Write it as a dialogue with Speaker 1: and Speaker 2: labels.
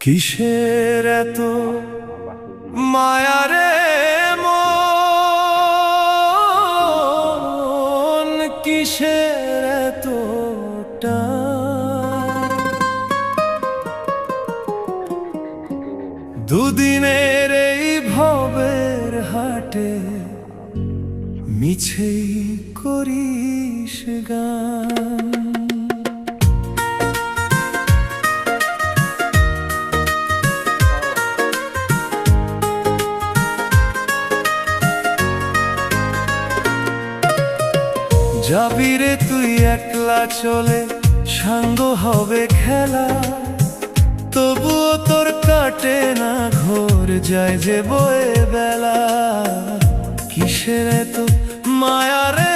Speaker 1: কিসের এত মায়ারে মন, কিসের এত টান? দুদিনের এই ভবের হাটে মিছেই করিস গান। যাবি রে তুই একলা চলে, সাঙ্গ হবে খেলা, তবুও তোর কাটে না ঘোর, যায় যে বয়ে বেলা। কিসের এত মায়া রে